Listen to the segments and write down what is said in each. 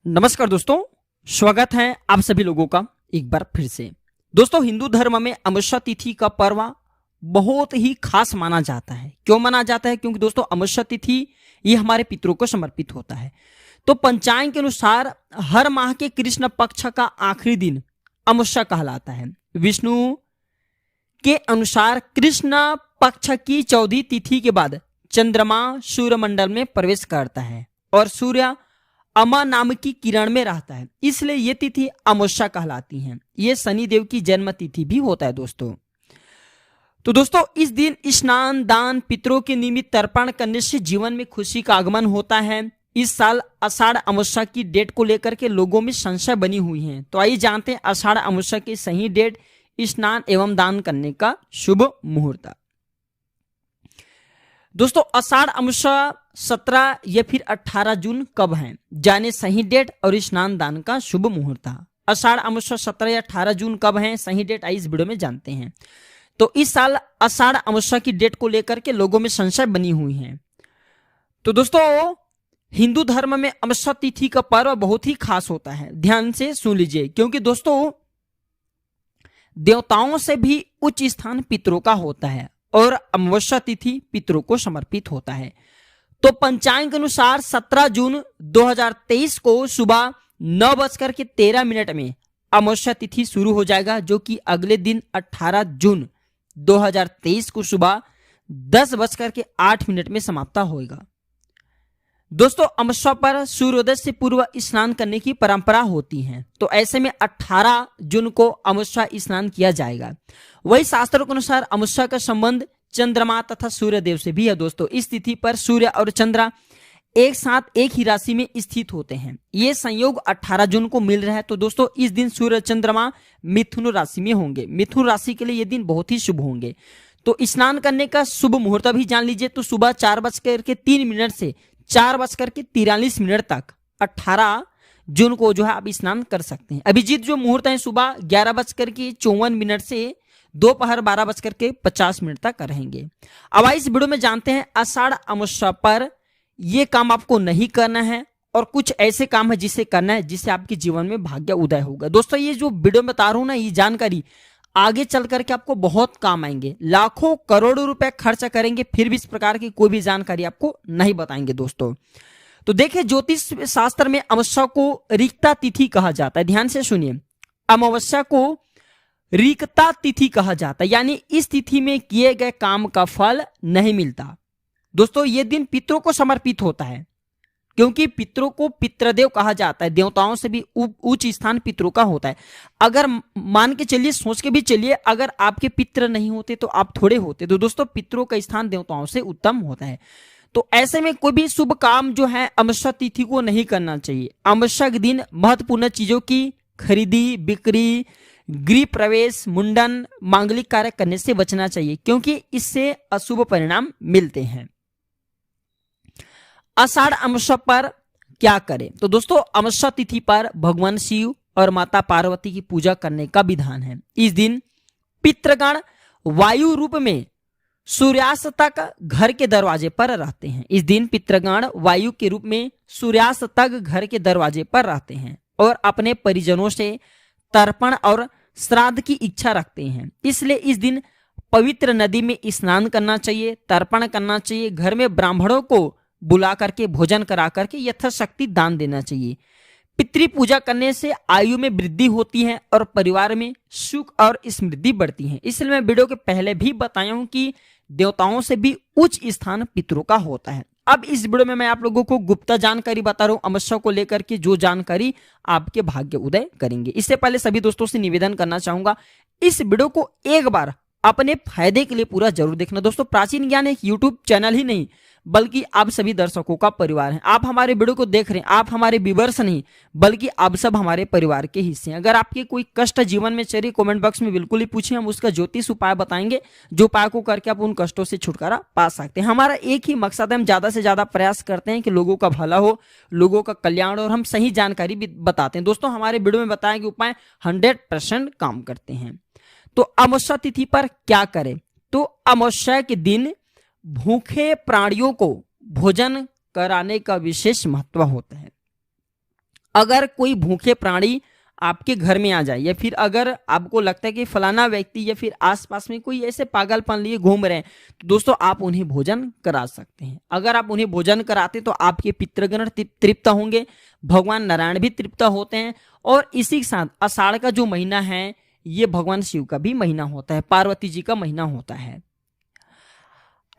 नमस्कार दोस्तों, स्वागत है आप सभी लोगों का एक बार फिर से। दोस्तों, हिंदू धर्म में अमावस्या तिथि का पर्व बहुत ही खास माना जाता है। क्यों माना जाता है? क्योंकि दोस्तों अमावस्या तिथि ये हमारे पितरों को समर्पित होता है। तो पंचांग के अनुसार हर माह के कृष्ण पक्ष का आखिरी दिन अमावस्या कहलाता है। विष्णु के अनुसार कृष्ण पक्ष की 14वीं तिथि के बाद चंद्रमा सूर्यमंडल में प्रवेश करता है और सूर्य अमा नाम की किरण में रहता है, इसलिए ये तिथि अमावस्या कहलाती है। ये शनि देव की जन्म तिथि भी होता है दोस्तों। तो दोस्तों इस दिन स्नान दान पितरों के निमित्त तर्पण करने से जीवन में खुशी का आगमन होता है। इस साल आषाढ़ अमावस्या की डेट को लेकर के लोगों में संशय बनी हुई है, तो आइए जानते हैं आषाढ़ अमावस्या की सही डेट, स्नान एवं दान करने का शुभ मुहूर्त। दोस्तों आषाढ़ अमावस्या 17 या फिर 18 जून कब है, जाने सही डेट और स्नान दान का शुभ मुहूर्त। आषाढ़ अमावस्या 17 या 18 जून कब है, सही डेट इस वीडियो में जानते हैं। तो इस साल आषाढ़ अमावस्या की डेट को लेकर के लोगों में संशय बनी हुई है। तो दोस्तों हिंदू धर्म में अमावस्या तिथि का पर्व बहुत ही खास होता है, ध्यान से सुन लीजिए, क्योंकि दोस्तों देवताओं से भी उच्च स्थान पितरों का होता है और अमावस्या तिथि पितरों को समर्पित होता है। तो पंचांग के अनुसार 17 जून 2023 को सुबह 9:13 में अमावस्या तिथि शुरू हो जाएगा, जो कि अगले दिन 18 जून 2023 को सुबह 10:08 में समाप्त होगा। दोस्तों अमावस्या पर सूर्योदय से पूर्व स्नान करने की परंपरा होती है, तो ऐसे में 18 जून को अमावस्या स्नान किया जाएगा। वही शास्त्रों के अनुसार अमावस्या का संबंध चंद्रमा तथा सूर्य देव से भी है। दोस्तों इस तिथि पर सूर्य और चंद्र एक साथ एक ही राशि में स्थित होते हैं। ये संयोग 18 जून को मिल रहा है। तो दोस्तों इस दिन सूर्य चंद्रमा मिथुन राशि में होंगे। मिथुन राशि के लिए ये दिन बहुत ही शुभ होंगे। तो स्नान करने का शुभ मुहूर्त भी जान लीजिए। तो सुबह 4:03 से 4:43 तक 18 जून को जो है आप स्नान कर सकते हैं। अभिजीत जो मुहूर्त है सुबह 11:54 से दोपहर 12:50 तक रहेंगे। अब इस वीडियो में जानते हैं आषाढ़ अमावस्या पर यह काम आपको नहीं करना है और कुछ ऐसे काम है जिसे करना है जिससे आपके जीवन में भाग्य उदय होगा। दोस्तों ये जो वीडियो में बता रहा हूं ना, ये जानकारी आगे चल करके आपको बहुत काम आएंगे। लाखों करोड़ों रुपए खर्च करेंगे फिर भी इस प्रकार की कोई भी जानकारी आपको नहीं बताएंगे दोस्तों। तो देखिए ज्योतिष शास्त्र में अमावस्या को रिक्ता तिथि कहा जाता है। ध्यान से सुनिए, अमावस्या को रिक्ता तिथि कहा जाता है, यानी इस तिथि में किए गए काम का फल नहीं मिलता। दोस्तों ये दिन पितरों को समर्पित होता है, क्योंकि पितरों को पितृदेव कहा जाता है। देवताओं से भी उच्च स्थान पितरों का होता है। अगर मान के चलिए, सोच के भी चलिए, अगर आपके पितृ नहीं होते तो आप थोड़े होते। तो दोस्तों पितरों का स्थान देवताओं से उत्तम होता है। तो ऐसे में कोई भी शुभ काम जो है अमावस्या तिथि को नहीं करना चाहिए। अमावस्या के दिन महत्वपूर्ण चीजों की खरीदी बिक्री, गृह प्रवेश, मुंडन, मांगलिक कार्य करने से बचना चाहिए, क्योंकि इससे अशुभ परिणाम मिलते हैं। आषाढ़ अमावस्या पर क्या करें? तो दोस्तों अमावस्या तिथि पर भगवान शिव और माता पार्वती की पूजा करने का विधान है। इस दिन पितृगण वायु रूप में सूर्यास्त तक घर के दरवाजे पर रहते हैं। इस दिन पितृगण वायु के रूप में सूर्यास्त तक घर के दरवाजे पर रहते हैं और अपने परिजनों से तर्पण और श्राद्ध की इच्छा रखते हैं। इसलिए इस दिन पवित्र नदी में स्नान करना चाहिए, तर्पण करना चाहिए, घर में ब्राह्मणों को बुला करके भोजन करा करके यथाशक्ति दान देना चाहिए। पितृ पूजा करने से आयु में वृद्धि होती है और परिवार में सुख और समृद्धि बढ़ती है। इसलिए मैं वीडियो के पहले भी बताया हूं कि देवताओं से भी उच्च स्थान पितरों का होता है। अब इस वीडियो में मैं आप लोगों को गुप्त जानकारी बता रहा हूं अमावस्या को लेकर के, जो जानकारी आपके भाग्य उदय करेंगे। इससे पहले सभी दोस्तों से निवेदन करना चाहूंगा, इस वीडियो को एक बार अपने फायदे के लिए पूरा जरूर देखना। दोस्तों प्राचीन ज्ञान एक यूट्यूब चैनल ही नहीं बल्कि आप सभी दर्शकों का परिवार है। आप हमारे वीडियो को देख रहे हैं, आप हमारे व्यूअर्स नहीं बल्कि आप सब हमारे परिवार के हिस्से हैं। अगर आपके कोई कष्ट जीवन में चलिए कमेंट बॉक्स में बिल्कुल ही पूछिए, हम उसका ज्योतिष उपाय बताएंगे, जो उपाय को करके आप उन कष्टों से छुटकारा पा सकते हैं। हमारा एक ही मकसद है, हम ज्यादा से ज्यादा प्रयास करते हैं कि लोगों का भला हो, लोगों का कल्याण, और हम सही जानकारी भी बताते हैं। दोस्तों हमारे वीडियो में बताए गए उपाय 100% काम करते हैं। तो अमावस्या तिथि पर क्या करें? तो अमावस्या के दिन भूखे प्राणियों को भोजन कराने का विशेष महत्व होता है। अगर कोई भूखे प्राणी आपके घर में आ जाए, या फिर अगर आपको लगता है कि फलाना व्यक्ति या फिर आसपास में कोई ऐसे पागलपन लिए घूम रहे हैं, तो दोस्तों आप उन्हें भोजन करा सकते हैं। अगर आप उन्हें भोजन कराते तो आपके पितृगण तृप्त होंगे, भगवान नारायण भी तृप्त होते हैं। और इसी के साथ आषाढ़ का जो महीना है ये भगवान शिव का भी महीना होता है, पार्वती जी का महीना होता है।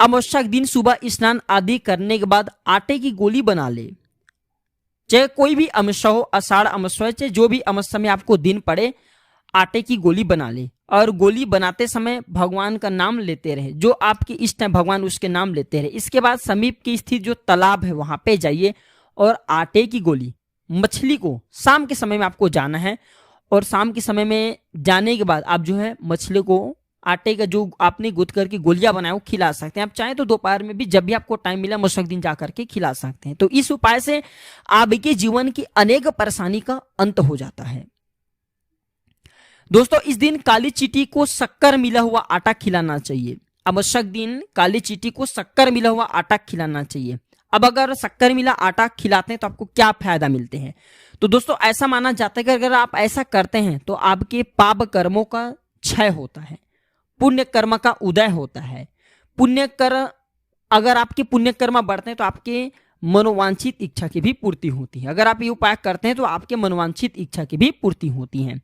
अमावस्या के दिन सुबह स्नान आदि करने के बाद आटे की गोली बना ले, चाहे कोई भी अमावस्या हो, आषाढ़ अमावस्या, चाहे जो भी अमावस्या में आपको दिन पड़े, आटे की गोली बना ले और गोली बनाते समय भगवान का नाम लेते रहे, जो आपके इष्ट है भगवान उसके नाम लेते रहे। इसके बाद समीप की स्थित जो तालाब है वहां पे जाइए और आटे की गोली मछली को, शाम के समय में आपको जाना है, और शाम के समय में जाने के बाद आप जो है मछली को आटे का जो आपने गुद करके गोलियां बनाए वो खिला सकते हैं। आप चाहें तो दोपहर में भी, जब भी आपको टाइम मिला मशक दिन जाकर के खिला सकते हैं। तो इस उपाय से आपके जीवन की अनेक परेशानी का अंत हो जाता है। दोस्तों इस दिन काली चींटी को शक्कर मिला हुआ आटा खिलाना चाहिए। अमावस्या दिन काली चींटी को शक्कर मिला हुआ आटा खिलाना चाहिए। अब अगर शक्कर मिला आटा खिलाते हैं तो आपको क्या फायदा मिलते हैं? तो दोस्तों ऐसा माना जाता है कि अगर आप ऐसा करते हैं तो आपके पाप कर्मों का क्षय होता है, पुण्य कर्म का उदय होता है। पुण्य कर्म, अगर आपके पुण्य कर्म बढ़ते हैं तो आपके मनोवांछित इच्छा की भी पूर्ति होती है। अगर आप ये उपाय करते हैं तो आपके मनोवांछित इच्छा की भी पूर्ति होती है।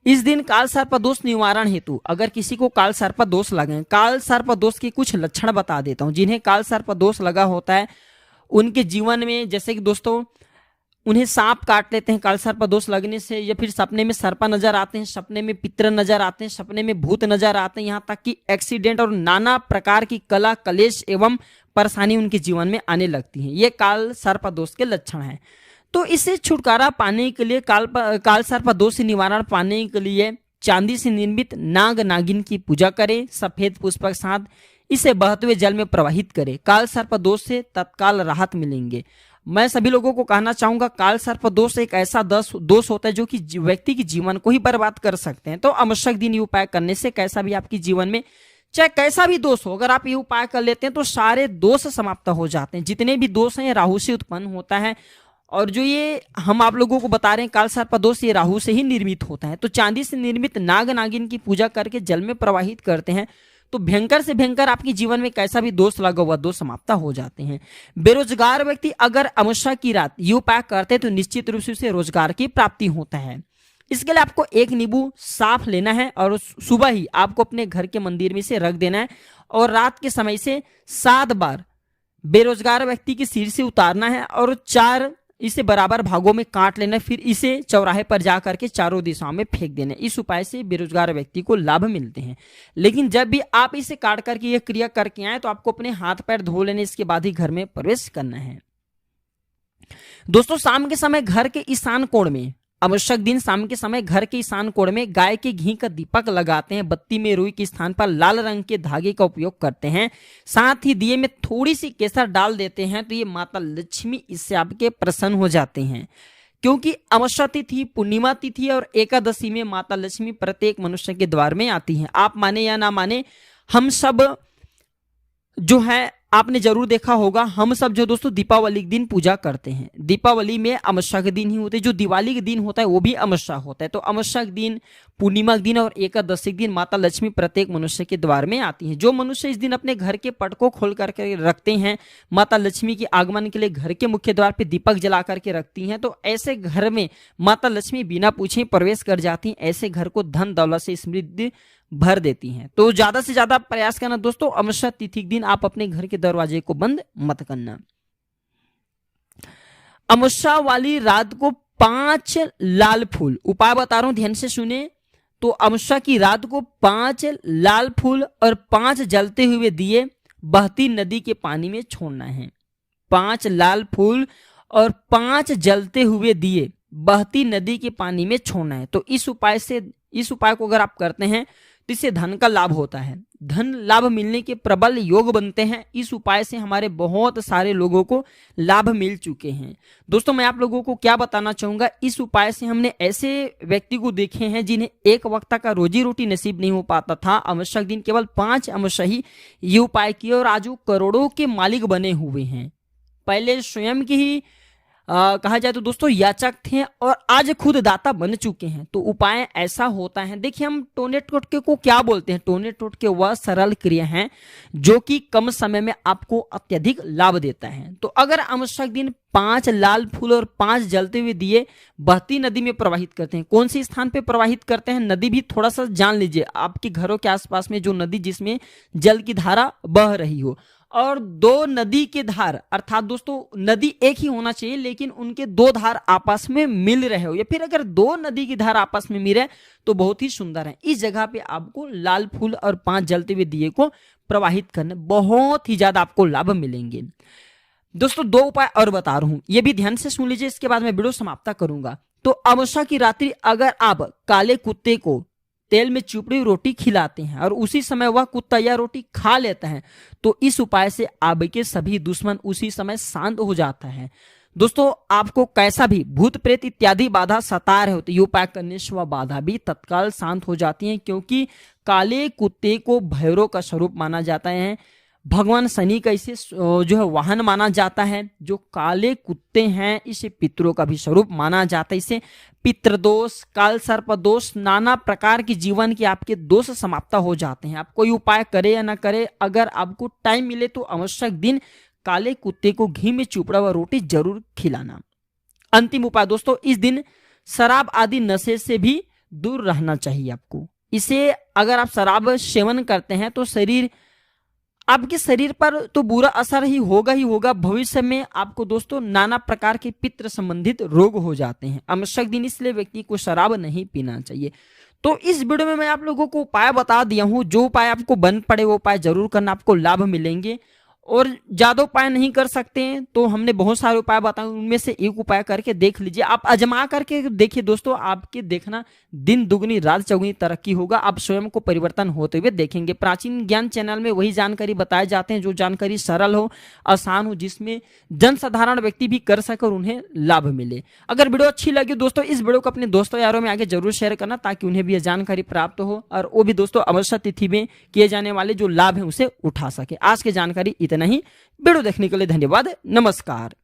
इस दिन काल सर्प दोष निवारण हेतु अगर किसी को काल सर्प दोष लगे, काल सर्प दोष के कुछ लक्षण बता देता हूं। जिन्हें काल सर्प दोष लगा होता है उनके जीवन में, जैसे कि दोस्तों उन्हें सांप काट लेते हैं काल सर्प दोष लगने से, या फिर सपने में सर्प नजर आते हैं, सपने में पितर नजर आते हैं, सपने में भूत नजर आते हैं, यहाँ तक कि एक्सीडेंट और नाना प्रकार की कला कलेश एवं परेशानी उनके जीवन में आने लगती है। ये काल सर्प दोष के लक्षण हैं। तो इससे छुटकारा पाने के लिए, काल सर्प दोष से निवारण पाने के लिए चांदी से निर्मित नाग नागिन की पूजा करें, सफेद पुष्प के साथ इसे बहते हुए जल में प्रवाहित करें। काल सर्प दोष से तत्काल राहत मिलेंगे। मैं सभी लोगों को कहना चाहूंगा, काल सर्प दोष एक ऐसा दोष होता है जो कि व्यक्ति के जीवन को ही बर्बाद कर सकते हैं। तो अमावस्या दिन ये उपाय करने से कैसा भी आपके जीवन में चाहे कैसा भी दोष हो, अगर आप ये उपाय कर लेते हैं तो सारे दोष समाप्त हो जाते हैं। जितने भी दोष हैं राहु से उत्पन्न होता है, और जो ये हम आप लोगों को बता रहे हैं काल सर्प दोष, ये राहु से ही निर्मित होता है। तो चांदी से निर्मित नाग नागिन की पूजा करके जल में प्रवाहित करते हैं तो भयंकर से भयंकर आपके जीवन में कैसा भी दोष लगा हुआ दोष समाप्त हो जाते हैं। बेरोजगार व्यक्ति अगर अमावस्या की रात ये उपाय करते हैं तो निश्चित रूप से उसे रोजगार की प्राप्ति होता है। इसके लिए आपको एक नींबू साफ लेना है और सुबह ही आपको अपने घर के मंदिर में से रख देना है, और रात के समय से 7 बार बेरोजगार व्यक्ति के सिर से उतारना है और 4 इसे बराबर भागों में काट लेना, फिर इसे चौराहे पर जाकर के चारों दिशाओं में फेंक देना। इस उपाय से बेरोजगार व्यक्ति को लाभ मिलते हैं। लेकिन जब भी आप इसे काट करके ये क्रिया करके आए तो आपको अपने हाथ पैर धो लेने, इसके बाद ही घर में प्रवेश करना है। दोस्तों शाम के समय घर के ईशान कोण में, अमावस्या दिन शाम के समय घर के ईशान कोण में गाय के घी का दीपक लगाते हैं। बत्ती में रुई के स्थान पर लाल रंग के धागे का उपयोग करते हैं। साथ ही दिए में थोड़ी सी केसर डाल देते हैं तो ये माता लक्ष्मी इससे आपके प्रसन्न हो जाते हैं। क्योंकि अमावस्या तिथि, पूर्णिमा तिथि और एकादशी में माता लक्ष्मी प्रत्येक मनुष्य के द्वार में आती हैं। आप माने या ना माने, हम सब जो है आपने जरूर देखा होगा, हम सब जो दोस्तों दीपावली के दिन पूजा करते हैं। दीपावली में अमावस्या के दिन ही होते हैं, जो दिवाली के दिन होता है वो भी अमावस्या होता है। तो अमावस्या के दिन, पूर्णिमा के दिन और एकादशी के दिन माता लक्ष्मी प्रत्येक मनुष्य के द्वार में आती हैं। जो मनुष्य इस दिन अपने घर के पट को खोल करके रखते हैं, माता लक्ष्मी के आगमन के लिए घर के मुख्य द्वार पर दीपक जला करके रखती हैं, तो ऐसे घर में माता लक्ष्मी बिना पूछे प्रवेश कर जाती हैं। ऐसे घर को धन दौलत से समृद्धि भर देती हैं। तो ज्यादा से ज्यादा प्रयास करना दोस्तों, अमावस्या तिथि के दिन आप अपने घर के दरवाजे को बंद मत करना। अमावस्या वाली रात को 5 लाल फूल, उपाय बता रहा हूं ध्यान से सुने। तो अमावस्या की रात को 5 लाल फूल और 5 जलते हुए दिए बहती नदी के पानी में छोड़ना है। 5 लाल फूल और 5 जलते हुए दिए बहती नदी के पानी में छोड़ना है। तो इस उपाय को अगर आप करते हैं तो इससे धन का लाभ होता है। धन लाभ मिलने के प्रबल योग बनते हैं। इस उपाय से हमारे बहुत सारे लोगों को लाभ मिल चुके हैं। दोस्तों मैं आप लोगों को क्या बताना चाहूंगा, इस उपाय से हमने ऐसे व्यक्ति को देखे हैं जिन्हें एक वक्त का रोजी रोटी नसीब नहीं हो पाता था। अमावस्या दिन केवल 5 अमावस्या ही ये उपाय किए और आज वो करोड़ों के मालिक बने हुए हैं। पहले स्वयं की ही कहा जाए तो दोस्तों याचक थे और आज खुद दाता बन चुके हैं। तो उपाय ऐसा होता है, देखिए हम टोने टोटके को क्या बोलते हैं। टोने टोटके वह सरल क्रिया है जो कि कम समय में आपको अत्यधिक लाभ देता है। तो अगर आवश्यक दिन 5 लाल फूल और 5 जलते हुए दिए बहती नदी में प्रवाहित करते हैं। कौन सी स्थान पे प्रवाहित करते हैं, नदी भी थोड़ा सा जान लीजिए, आपके घरों के आसपास में जो नदी जिसमें जल की धारा बह रही हो, और 2 नदी के धार, अर्थात दोस्तों नदी एक ही होना चाहिए लेकिन उनके 2 धार आपस में मिल रहे हो, या फिर अगर 2 नदी की धार आपस में मिले तो बहुत ही सुंदर है। इस जगह पे आपको लाल फूल और 5 जलते हुए दिए को प्रवाहित करने बहुत ही ज्यादा आपको लाभ मिलेंगे। दोस्तों 2 उपाय और बता रहा हूं, ये भी ध्यान से सुन लीजिए, इसके बाद मैं वीडियो समाप्त करूंगा। तो अमावस्या की रात्रि अगर आप काले कुत्ते को तेल में चुपड़ी हुई रोटी खिलाते हैं और उसी समय वह कुत्ता यह रोटी खा लेता है तो इस उपाय से आपके सभी दुश्मन उसी समय शांत हो जाता है। दोस्तों आपको कैसा भी भूत प्रेत इत्यादि बाधा सता रहे होते, ये उपाय करने से वह बाधा भी तत्काल शांत हो जाती है, क्योंकि काले कुत्ते को भैरव का स्वरूप माना जाता है। भगवान शनि का इसे जो है वाहन माना जाता है। जो काले कुत्ते हैं इसे पितरों का भी स्वरूप माना जाता है। इसे पितृदोष, काल सर्प दोष, नाना प्रकार की जीवन के आपके दोष समाप्त हो जाते हैं। आप कोई उपाय करे या ना करे, अगर आपको टाइम मिले तो आवश्यक दिन काले कुत्ते को घी में चुपड़ा हुआ रोटी जरूर खिलाना। अंतिम उपाय दोस्तों, इस दिन शराब आदि नशे से भी दूर रहना चाहिए आपको। इसे अगर आप शराब सेवन करते हैं तो आपके शरीर पर तो बुरा असर ही होगा। भविष्य में आपको दोस्तों नाना प्रकार के पित्र संबंधित रोग हो जाते हैं। आवश्यक दिन इसलिए व्यक्ति को शराब नहीं पीना चाहिए। तो इस वीडियो में मैं आप लोगों को उपाय बता दिया हूं, जो उपाय आपको बन पड़े वो उपाय जरूर करना, आपको लाभ मिलेंगे। और ज्यादा उपाय नहीं कर सकते हैं तो हमने बहुत सारे उपाय बताए, उनमें से एक उपाय करके देख लीजिए, आप आजमा करके देखिए दोस्तों, आपके देखना दिन दुगनी रात चौगुनी तरक्की होगा, आप स्वयं को परिवर्तन होते हुए देखेंगे। प्राचीन ज्ञान चैनल में वही जानकारी बताए जाते हैं जो जानकारी सरल हो, आसान हो, जिसमें जनसाधारण व्यक्ति भी कर सके और उन्हें लाभ मिले। अगर वीडियो अच्छी लगी दोस्तों, इस वीडियो को अपने दोस्तों यारों में आगे जरूर शेयर करना ताकि उन्हें भी यह जानकारी प्राप्त हो और वो भी दोस्तों अमावस्या तिथि में किए जाने वाले जो लाभ है उसे उठा सके। आज की जानकारी इतना ही। वीडियो देखने के लिए धन्यवाद। नमस्कार।